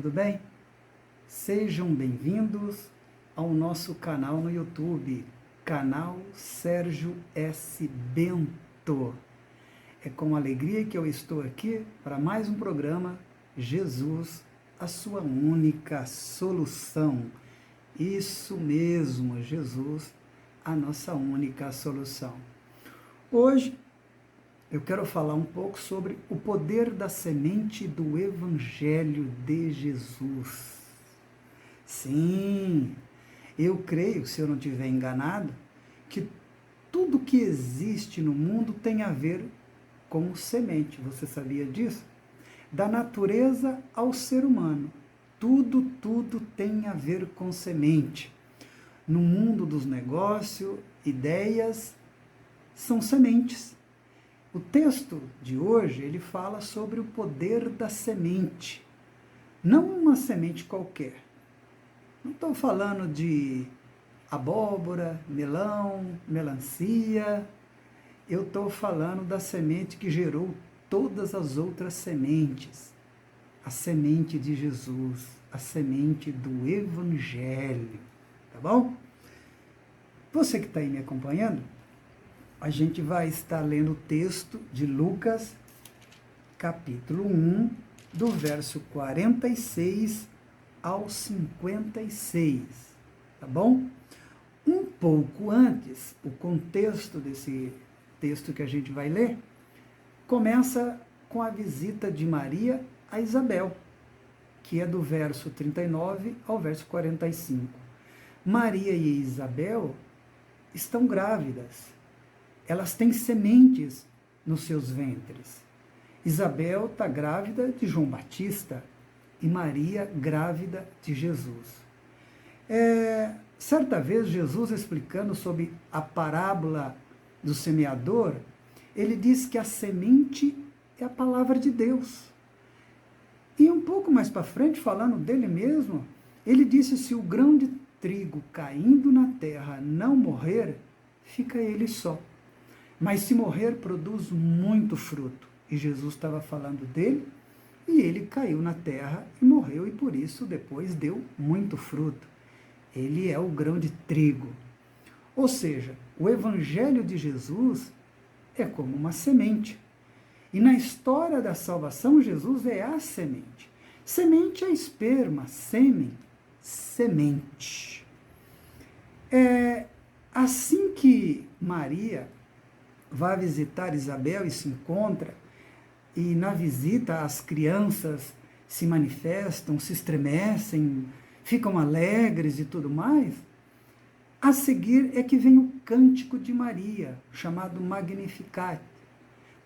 tudo bem? Sejam bem-vindos ao nosso canal no YouTube, canal Sérgio S. Bento. É com alegria que eu estou aqui para mais um programa Jesus, a sua única solução. Isso mesmo, Jesus, a nossa única solução. Hoje eu quero falar um pouco sobre o poder da semente do Evangelho de Jesus. Sim, eu creio, se eu não estiver enganado, que tudo que existe no mundo tem a ver com semente. Você sabia disso? Da natureza ao ser humano, tudo tem a ver com semente. No mundo dos negócios, ideias são sementes. O texto de hoje, ele fala sobre o poder da semente. Não uma semente qualquer. Não estou falando de abóbora, melão, melancia. Eu estou falando da semente que gerou todas as outras sementes. A semente de Jesus, a semente do Evangelho. Tá bom? Você que está aí me acompanhando, a gente vai estar lendo o texto de Lucas, capítulo 1, do verso 46 ao 56, tá bom? Um pouco antes, o contexto desse texto que a gente vai ler, começa com a visita de Maria a Isabel, que é do verso 39 ao verso 45. Maria e Isabel estão grávidas. Elas têm sementes nos seus ventres. Isabel está grávida de João Batista e Maria grávida de Jesus. Certa vez, Jesus explicando sobre a parábola do semeador, ele diz que a semente é a palavra de Deus. E um pouco mais para frente, falando dele mesmo, ele disse: se o grão de trigo caindo na terra não morrer, fica ele só. Mas se morrer, produz muito fruto. E Jesus estava falando dele, e ele caiu na terra e morreu, e por isso depois deu muito fruto. Ele é o grão de trigo. Ou seja, o Evangelho de Jesus é como uma semente. E na história da salvação, Jesus é a semente. Semente é esperma, sêmen, semente. Assim que Maria vai visitar Isabel e se encontra, e na visita as crianças se manifestam, se estremecem, ficam alegres e tudo mais, a seguir é que vem o cântico de Maria, chamado Magnificat,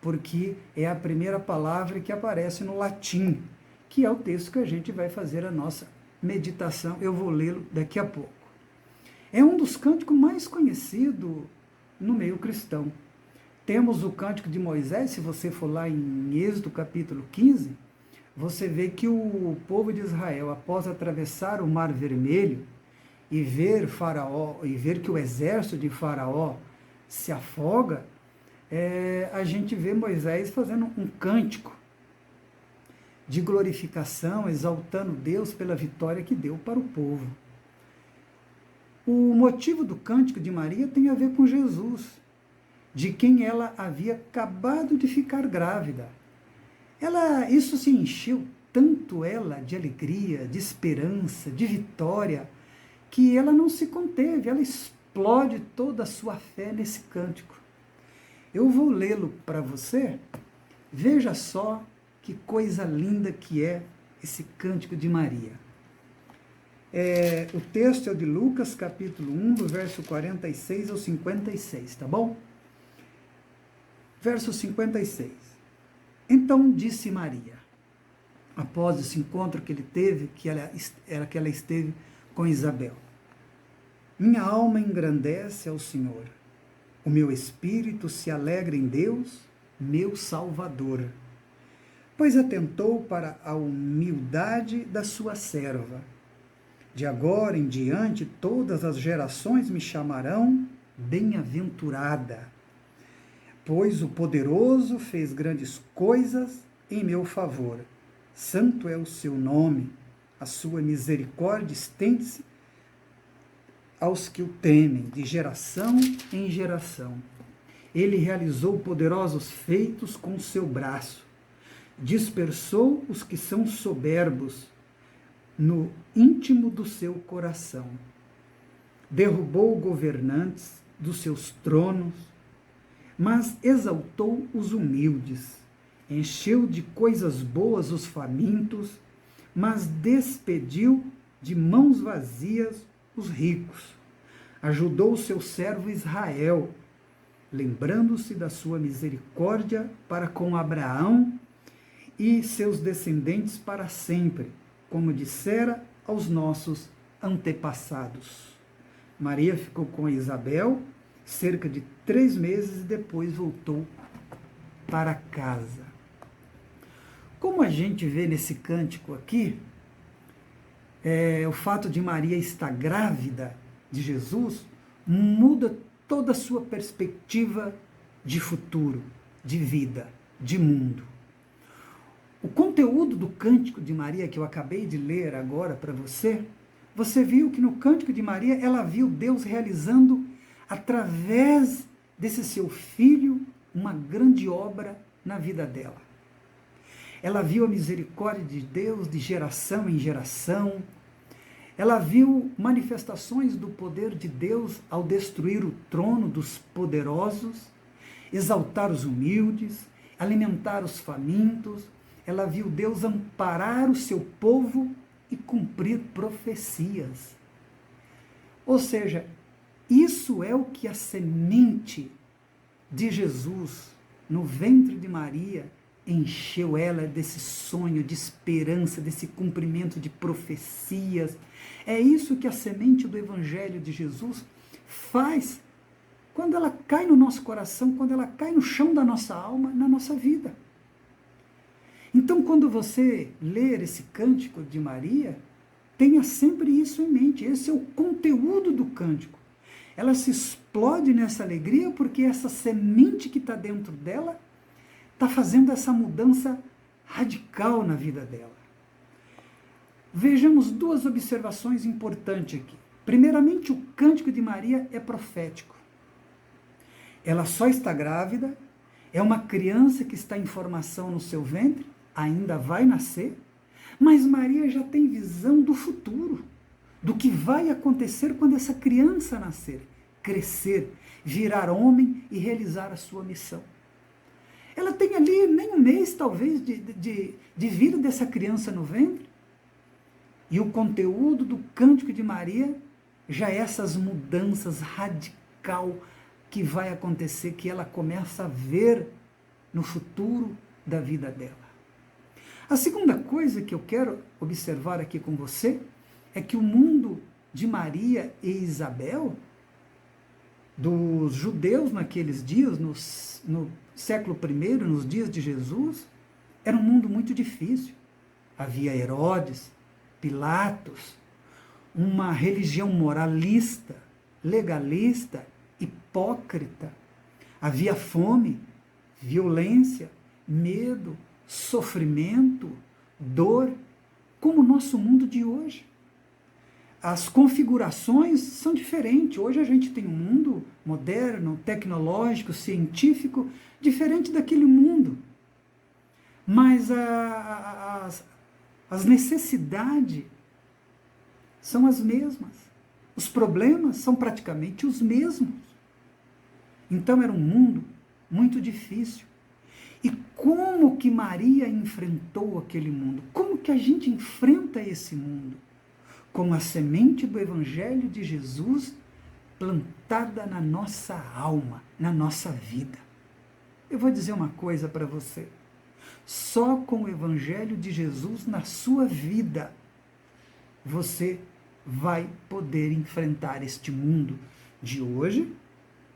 porque é a primeira palavra que aparece no latim, que é o texto que a gente vai fazer a nossa meditação. Eu vou lê-lo daqui a pouco. É um dos cânticos mais conhecidos no meio cristão. Temos o Cântico de Moisés. Se você for lá em Êxodo capítulo 15, você vê que o povo de Israel, após atravessar o Mar Vermelho e ver Faraó, e ver que o exército de Faraó se afoga, a gente vê Moisés fazendo um cântico de glorificação, exaltando Deus pela vitória que deu para o povo. O motivo do cântico de Maria tem a ver com Jesus, de quem ela havia acabado de ficar grávida. Isso se encheu tanto ela de alegria, de esperança, de vitória, que ela não se conteve, ela explode toda a sua fé nesse cântico. Eu vou lê-lo para você. Veja só que coisa linda que é esse cântico de Maria. O texto é de Lucas, capítulo 1, do verso 46 ao 56, tá bom? Verso 56. Então disse Maria, após esse encontro que ele teve, que ela esteve com Isabel: minha alma engrandece ao Senhor, o meu espírito se alegra em Deus, meu Salvador, pois atentou para a humildade da sua serva. De agora em diante todas as gerações me chamarão bem-aventurada, pois o poderoso fez grandes coisas em meu favor. Santo é o seu nome. A sua misericórdia estende-se aos que o temem, de geração em geração. Ele realizou poderosos feitos com o seu braço. Dispersou os que são soberbos no íntimo do seu coração. Derrubou governantes dos seus tronos, mas exaltou os humildes. Encheu de coisas boas os famintos, mas despediu de mãos vazias os ricos. Ajudou o seu servo Israel, lembrando-se da sua misericórdia para com Abraão e seus descendentes para sempre, como dissera aos nossos antepassados. Maria ficou com Isabel cerca de 3 meses e depois voltou para casa. Como a gente vê nesse cântico aqui, o fato de Maria estar grávida de Jesus muda toda a sua perspectiva de futuro, de vida, de mundo. O conteúdo do Cântico de Maria, que eu acabei de ler agora para você viu que no Cântico de Maria ela viu Deus realizando, através desse seu filho, uma grande obra na vida dela. Ela viu a misericórdia de Deus de geração em geração. Ela viu manifestações do poder de Deus ao destruir o trono dos poderosos, exaltar os humildes, alimentar os famintos. Ela viu Deus amparar o seu povo e cumprir profecias. Ou seja, isso é o que a semente de Jesus no ventre de Maria encheu ela desse sonho, de esperança, desse cumprimento de profecias. É isso que a semente do Evangelho de Jesus faz quando ela cai no nosso coração, quando ela cai no chão da nossa alma, na nossa vida. Então, quando você ler esse cântico de Maria, tenha sempre isso em mente. Esse é o conteúdo do cântico. Ela se explode nessa alegria porque essa semente que está dentro dela está fazendo essa mudança radical na vida dela. Vejamos 2 observações importantes aqui. Primeiramente, o cântico de Maria é profético. Ela só está grávida, é uma criança que está em formação no seu ventre, ainda vai nascer, mas Maria já tem visão do futuro, do que vai acontecer quando essa criança nascer, crescer, virar homem e realizar a sua missão. Ela tem ali nem 1 mês, talvez, de vida dessa criança no ventre. E o conteúdo do Cântico de Maria já é essas mudanças radical que vai acontecer, que ela começa a ver no futuro da vida dela. A segunda coisa que eu quero observar aqui com você é que o mundo de Maria e Isabel, dos judeus naqueles dias, no século I, nos dias de Jesus, era um mundo muito difícil. Havia Herodes, Pilatos, uma religião moralista, legalista, hipócrita. Havia fome, violência, medo, sofrimento, dor, como o nosso mundo de hoje. As configurações são diferentes. Hoje a gente tem um mundo moderno, tecnológico, científico, diferente daquele mundo. Mas as necessidades são as mesmas. Os problemas são praticamente os mesmos. Então era um mundo muito difícil. E como que Maria enfrentou aquele mundo? Como que a gente enfrenta esse mundo? Com a semente do Evangelho de Jesus plantada na nossa alma, na nossa vida. Eu vou dizer uma coisa para você. Só com o Evangelho de Jesus na sua vida, você vai poder enfrentar este mundo de hoje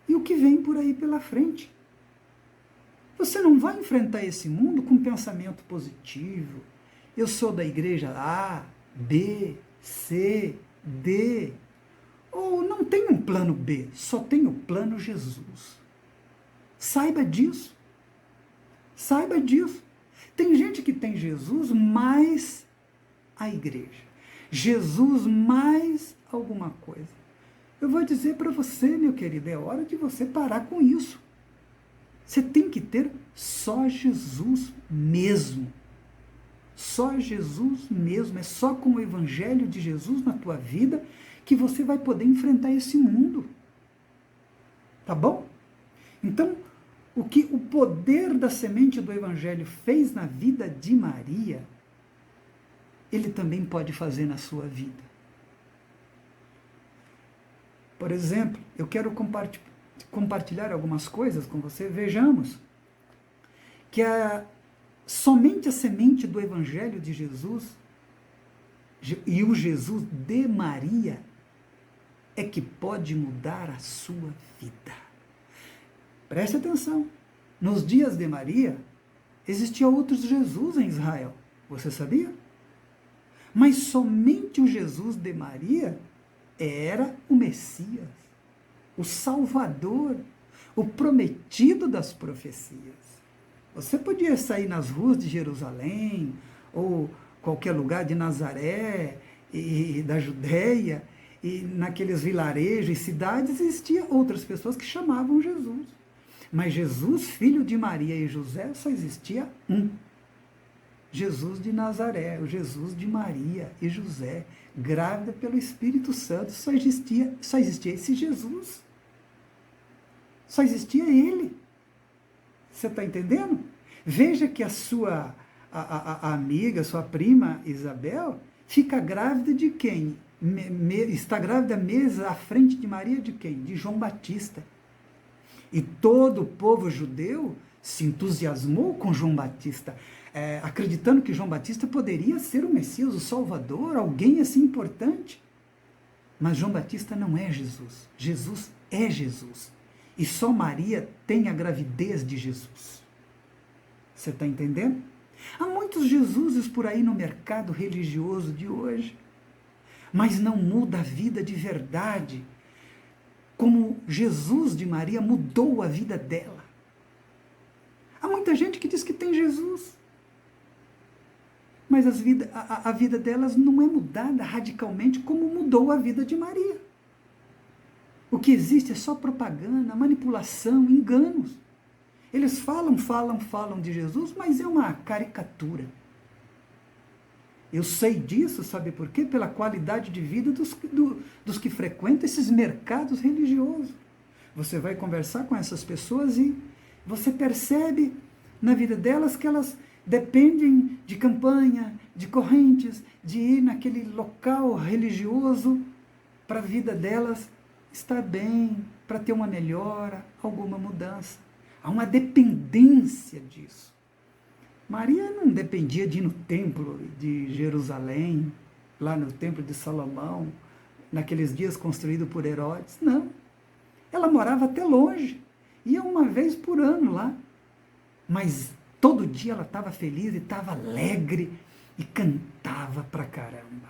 e o que vem por aí pela frente. Você não vai enfrentar esse mundo com pensamento positivo. Eu sou da igreja A, B, C, D. Ou não tem um plano B, só tem o plano Jesus. Saiba disso. Saiba disso. Tem gente que tem Jesus mais a igreja. Jesus mais alguma coisa. Eu vou dizer para você, meu querido, é hora de você parar com isso. Você tem que ter só Jesus mesmo. Só Jesus mesmo. É só com o Evangelho de Jesus na tua vida que você vai poder enfrentar esse mundo. Tá bom? Então, o que o poder da semente do Evangelho fez na vida de Maria, ele também pode fazer na sua vida. Por exemplo, eu quero compartilhar algumas coisas com você. Vejamos que somente a semente do Evangelho de Jesus e o Jesus de Maria é que pode mudar a sua vida. Preste atenção. Nos dias de Maria, existia outros Jesus em Israel. Você sabia? Mas somente o Jesus de Maria era o Messias, o Salvador, o prometido das profecias. Você podia sair nas ruas de Jerusalém, ou qualquer lugar de Nazaré, e da Judéia, e naqueles vilarejos e cidades, existiam outras pessoas que chamavam Jesus. Mas Jesus, filho de Maria e José, só existia um. Jesus de Nazaré, o Jesus de Maria e José, grávida pelo Espírito Santo, só existia esse Jesus. Só existia ele. Você está entendendo? Veja que a sua a amiga, sua prima Isabel, fica grávida de quem? Está grávida meses à frente de Maria de quem? De João Batista. E todo o povo judeu se entusiasmou com João Batista, acreditando que João Batista poderia ser o Messias, o Salvador, alguém assim importante. Mas João Batista não é Jesus. Jesus é Jesus. E só Maria tem a gravidez de Jesus. Você está entendendo? Há muitos Jesuses por aí no mercado religioso de hoje, mas não muda a vida de verdade, como Jesus de Maria mudou a vida dela. Há muita gente que diz que tem Jesus, mas a vida delas não é mudada radicalmente como mudou a vida de Maria. O que existe é só propaganda, manipulação, enganos. Eles falam de Jesus, mas é uma caricatura. Eu sei disso, sabe por quê? Pela qualidade de vida dos que frequentam esses mercados religiosos. Você vai conversar com essas pessoas e você percebe na vida delas que elas dependem de campanha, de correntes, de ir naquele local religioso para a vida delas estar bem, para ter uma melhora, alguma mudança. Há uma dependência disso. Maria não dependia de ir no templo de Jerusalém, lá no templo de Salomão, naqueles dias construído por Herodes. Não. Ela morava até longe. Ia uma vez por ano lá. Mas todo dia ela estava feliz e estava alegre e cantava pra caramba.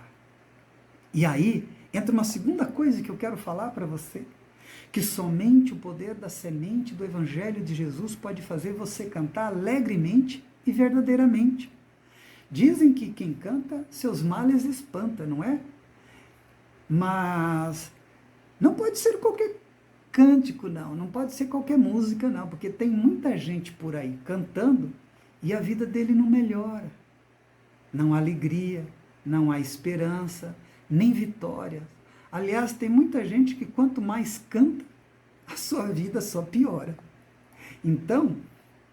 E aí entra uma segunda coisa que eu quero falar para você, que somente o poder da semente do Evangelho de Jesus pode fazer você cantar alegremente e verdadeiramente. Dizem que quem canta, seus males espanta, não é? Mas não pode ser qualquer cântico, não pode ser qualquer música, não, porque tem muita gente por aí cantando e a vida dele não melhora. Não há alegria, não há esperança, nem vitórias. Aliás, tem muita gente que quanto mais canta, a sua vida só piora. Então,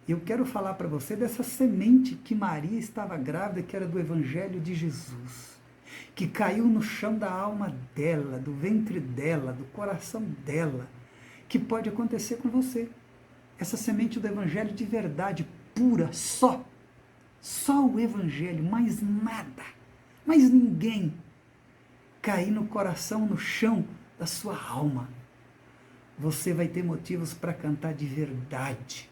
eu quero falar para você dessa semente que Maria estava grávida, que era do Evangelho de Jesus, que caiu no chão da alma dela, do ventre dela, do coração dela, que pode acontecer com você. Essa semente do Evangelho de verdade, pura, só o Evangelho, mais nada, mais ninguém, cair no coração, no chão da sua alma. Você vai ter motivos para cantar de verdade.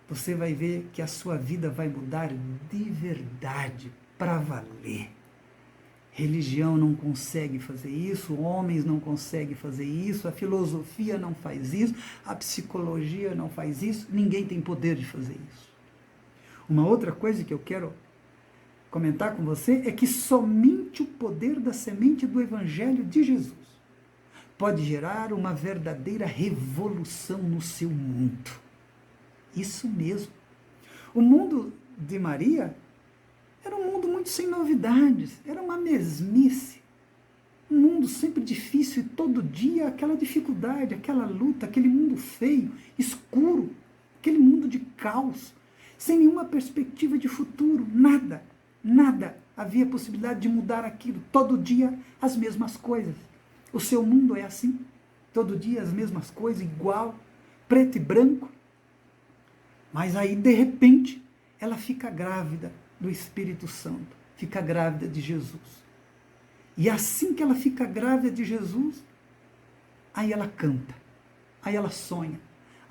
Você vai ver que a sua vida vai mudar de verdade, para valer. Religião não consegue fazer isso, homens não conseguem fazer isso, a filosofia não faz isso, a psicologia não faz isso, ninguém tem poder de fazer isso. Uma outra coisa que eu quero comentar com você é que somente o poder da semente do Evangelho de Jesus pode gerar uma verdadeira revolução no seu mundo. Isso mesmo. O mundo de Maria era um mundo muito sem novidades, era uma mesmice. Um mundo sempre difícil e todo dia aquela dificuldade, aquela luta, aquele mundo feio, escuro, aquele mundo de caos, sem nenhuma perspectiva de futuro, nada, nada havia possibilidade de mudar aquilo. Todo dia as mesmas coisas. O seu mundo é assim, todo dia as mesmas coisas, igual, preto e branco. Mas aí, de repente, ela fica grávida do Espírito Santo, fica grávida de Jesus. E assim que ela fica grávida de Jesus, aí ela canta, aí ela sonha,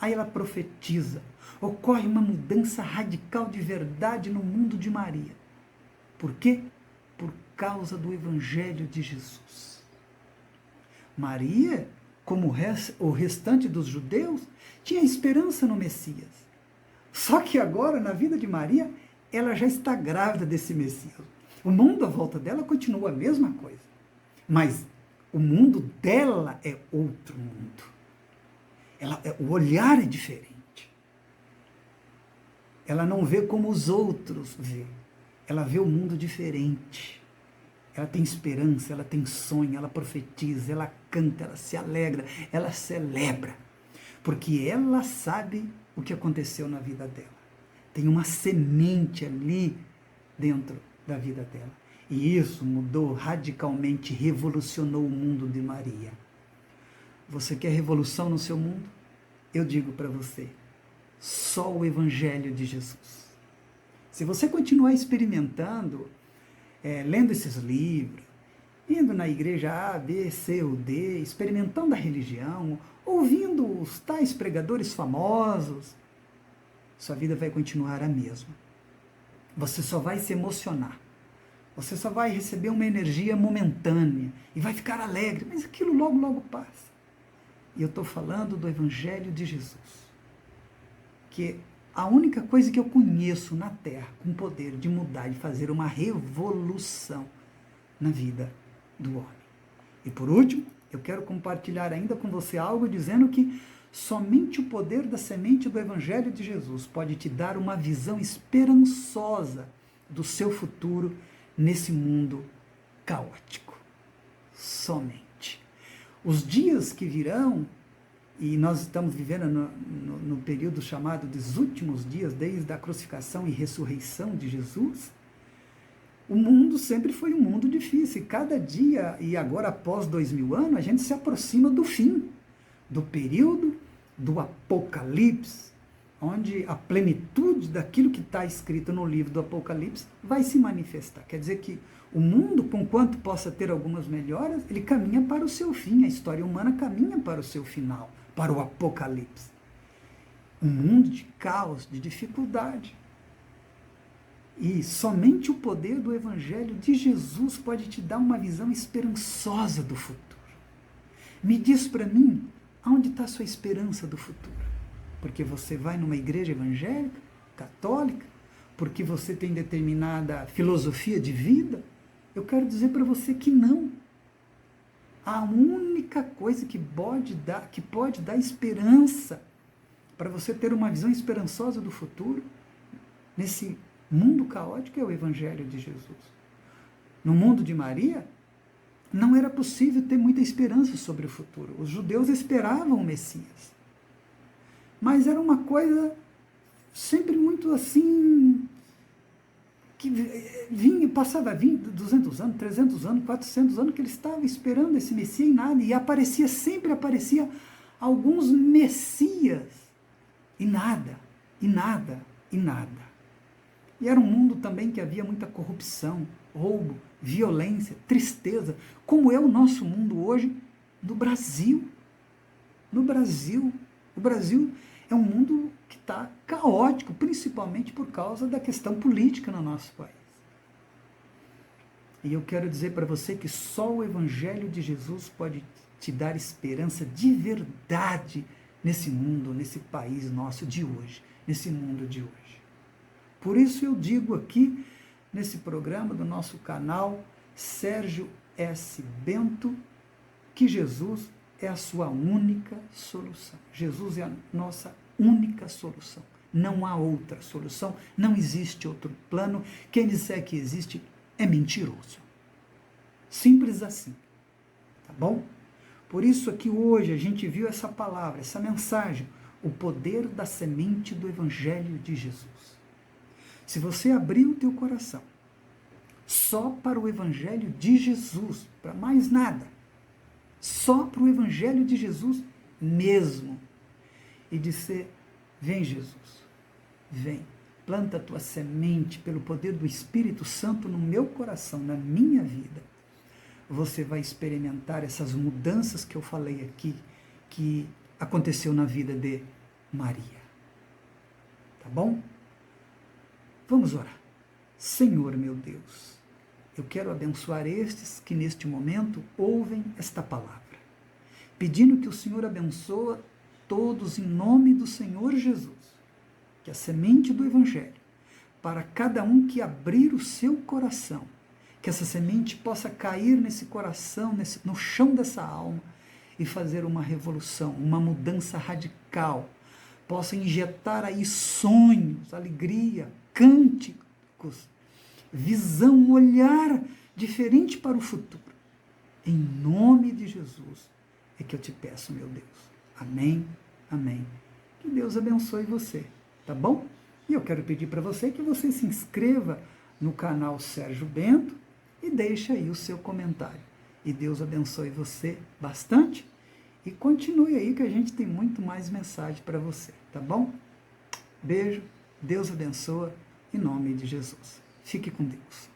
aí ela profetiza. Ocorre uma mudança radical de verdade no mundo de Maria. Por quê? Por causa do Evangelho de Jesus. Maria, como o restante dos judeus, tinha esperança no Messias. Só que agora, na vida de Maria, ela já está grávida desse Messias. O mundo à volta dela continua a mesma coisa. Mas o mundo dela é outro mundo. O olhar é diferente. Ela não vê como os outros vê. Ela vê o mundo diferente. Ela tem esperança, ela tem sonho, ela profetiza, ela canta, ela se alegra, ela celebra. Porque ela sabe o que aconteceu na vida dela. Tem uma semente ali dentro da vida dela. E isso mudou radicalmente, revolucionou o mundo de Maria. Você quer revolução no seu mundo? Eu digo para você, só o Evangelho de Jesus. Se você continuar experimentando, lendo esses livros, indo na igreja A, B, C ou D, experimentando a religião, ouvindo os tais pregadores famosos, sua vida vai continuar a mesma. Você só vai se emocionar. Você só vai receber uma energia momentânea e vai ficar alegre, mas aquilo logo, logo passa. E eu estou falando do Evangelho de Jesus, que é a única coisa que eu conheço na Terra com poder de mudar e fazer uma revolução na vida do homem. E por último, eu quero compartilhar ainda com você algo dizendo que somente o poder da semente do Evangelho de Jesus pode te dar uma visão esperançosa do seu futuro nesse mundo caótico. Somente. Os dias que virão, e nós estamos vivendo no período chamado dos últimos dias, desde a crucificação e ressurreição de Jesus, o mundo sempre foi um mundo difícil. Cada dia, e agora após 2000 anos, a gente se aproxima do fim, do período do Apocalipse, onde a plenitude daquilo que está escrito no livro do Apocalipse vai se manifestar. Quer dizer que o mundo, conquanto possa ter algumas melhoras, ele caminha para o seu fim, a história humana caminha para o seu final, para o Apocalipse. Um mundo de caos, de dificuldade. E somente o poder do Evangelho de Jesus pode te dar uma visão esperançosa do futuro. Me diz para mim, onde está a sua esperança do futuro? Porque você vai numa igreja evangélica, católica, porque você tem determinada filosofia de vida? Eu quero dizer para você que não. A única coisa que pode dar esperança para você ter uma visão esperançosa do futuro nesse mundo caótico é o Evangelho de Jesus. No mundo de Maria, não era possível ter muita esperança sobre o futuro. Os judeus esperavam o Messias. Mas era uma coisa sempre muito assim, que passava 20, 200 anos, 300 anos, 400 anos, que ele estava esperando esse Messias e nada. E sempre aparecia alguns Messias. E nada, e nada, e nada. E era um mundo também que havia muita corrupção, roubo, violência, tristeza, como é o nosso mundo hoje no Brasil. No Brasil. O Brasil é um mundo que está caótico, principalmente por causa da questão política no nosso país. E eu quero dizer para você que só o Evangelho de Jesus pode te dar esperança de verdade nesse mundo, nesse país nosso de hoje, nesse mundo de hoje. Por isso eu digo aqui, nesse programa do nosso canal Sérgio S. Bento, que Jesus é a sua única solução. Jesus é a nossa única solução. Não há outra solução, não existe outro plano. Quem disser que existe é mentiroso. Simples assim. Tá bom? Por isso aqui hoje a gente viu essa palavra, essa mensagem, o poder da semente do Evangelho de Jesus. Se você abrir o teu coração só para o Evangelho de Jesus, para mais nada, só para o Evangelho de Jesus mesmo, e dizer, vem Jesus, vem, planta a tua semente pelo poder do Espírito Santo no meu coração, na minha vida, você vai experimentar essas mudanças que eu falei aqui, que aconteceu na vida de Maria. Tá bom? Vamos orar. Senhor meu Deus, eu quero abençoar estes que neste momento ouvem esta palavra, pedindo que o Senhor abençoe todos em nome do Senhor Jesus, que a semente do Evangelho, para cada um que abrir o seu coração, que essa semente possa cair nesse coração, no chão dessa alma e fazer uma revolução, uma mudança radical, possa injetar aí sonhos, alegria, cânticos, visão, um olhar diferente para o futuro. Em nome de Jesus é que eu te peço, meu Deus. Amém, amém. Que Deus abençoe você, tá bom? E eu quero pedir para você que você se inscreva no canal Sérgio Bento e deixe aí o seu comentário. E Deus abençoe você bastante e continue aí que a gente tem muito mais mensagem para você, tá bom? Beijo, Deus abençoe, em nome de Jesus. Fique com Deus.